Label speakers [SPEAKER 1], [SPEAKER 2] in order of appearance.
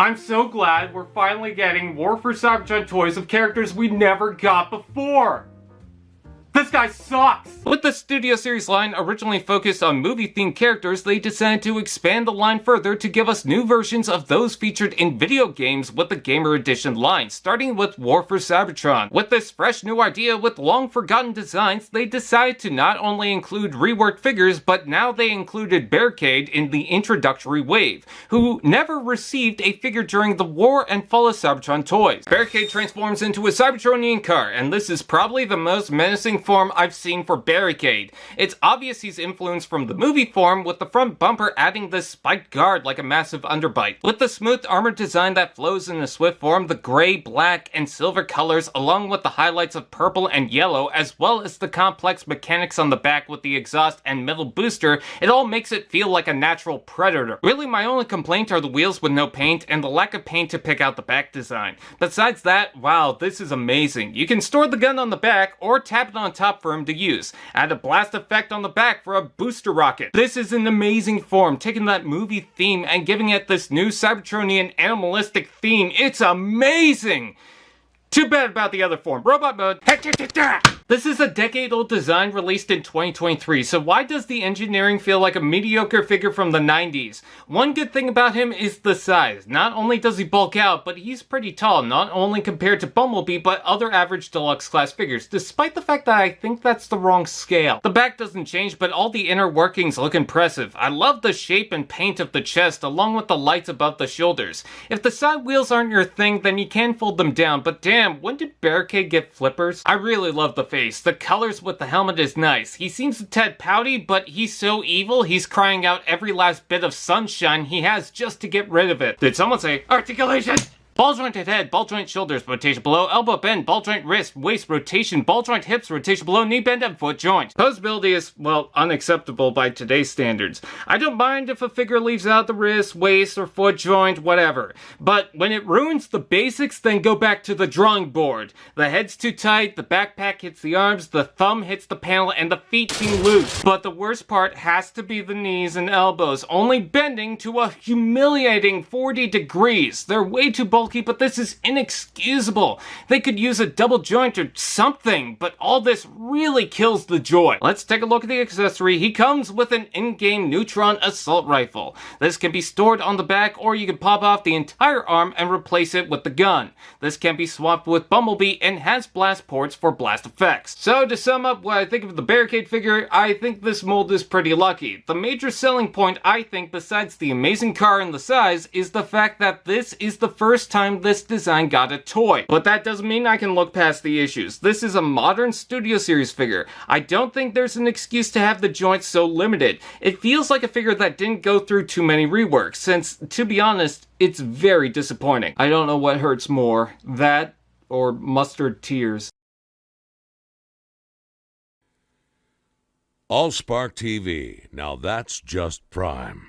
[SPEAKER 1] I'm so glad we're finally getting War for Cybertron toys of characters we never got before! This guy sucks! With the Studio Series line originally focused on movie-themed characters, they decided to expand the line further to give us new versions of those featured in video games with the Gamer Edition line, starting with War for Cybertron. With this fresh new idea with long-forgotten designs, they decided to not only include reworked figures, but now they included Barricade in the introductory wave, who never received a figure during the War and Fall of Cybertron toys. Barricade transforms into a Cybertronian car, and this is probably the most menacing form I've seen for Barricade. It's obvious he's influenced from the movie form, with the front bumper adding this spiked guard like a massive underbite. With the smooth armored design that flows in a swift form, the gray, black, and silver colors, along with the highlights of purple and yellow, as well as the complex mechanics on the back with the exhaust and middle booster, it all makes it feel like a natural predator. Really, my only complaint are the wheels with no paint and the lack of paint to pick out the back design. Besides that, wow, this is amazing. You can store the gun on the back or tap it on top for him to use. Add a blast effect on the back for a booster rocket. This is an amazing form, taking that movie theme and giving it this new Cybertronian animalistic theme. It's amazing! Too bad about the other form. Robot mode. This is a decade-old design released in 2023, so why does the engineering feel like a mediocre figure from the 90s? One good thing about him is the size. Not only does he bulk out, but he's pretty tall, not only compared to Bumblebee, but other average deluxe class figures, despite the fact that I think that's the wrong scale. The back doesn't change, but all the inner workings look impressive. I love the shape and paint of the chest, along with the lights above the shoulders. If the side wheels aren't your thing, then you can fold them down, but damn, when did Barricade get flippers? I really love the face. The colors with the helmet is nice. He seems a tad pouty, but he's so evil, he's crying out every last bit of sunshine he has just to get rid of it. Did someone say articulation? Ball jointed head, ball joint shoulders, rotation below, elbow bend, ball joint wrist, waist rotation, ball joint hips, rotation below, knee bend, and foot joint. Posability is, well, unacceptable by today's standards. I don't mind if a figure leaves out the wrist, waist, or foot joint, whatever. But when it ruins the basics, then go back to the drawing board. The head's too tight, the backpack hits the arms, the thumb hits the panel, and the feet seem loose. But the worst part has to be the knees and elbows, only bending to a humiliating 40 degrees. They're way too bulky, but this is inexcusable. They could use a double joint or something, but all this really kills the joy. Let's take a look at the accessory. He comes with an in-game Neutron assault rifle. This can be stored on the back, or you can pop off the entire arm and replace it with the gun. This can be swapped with Bumblebee and has blast ports for blast effects. So to sum up what I think of the Barricade figure, I think this mold is pretty lucky. The major selling point, I think, besides the amazing car and the size, is the fact that this is the first time this design got a toy. But that doesn't mean I can look past the issues. This is a modern Studio Series figure. I don't think there's an excuse to have the joints so limited. It feels like a figure that didn't go through too many reworks, since, to be honest, it's very disappointing. I don't know what hurts more, that or mustard tears.
[SPEAKER 2] Allspark TV, now that's just prime.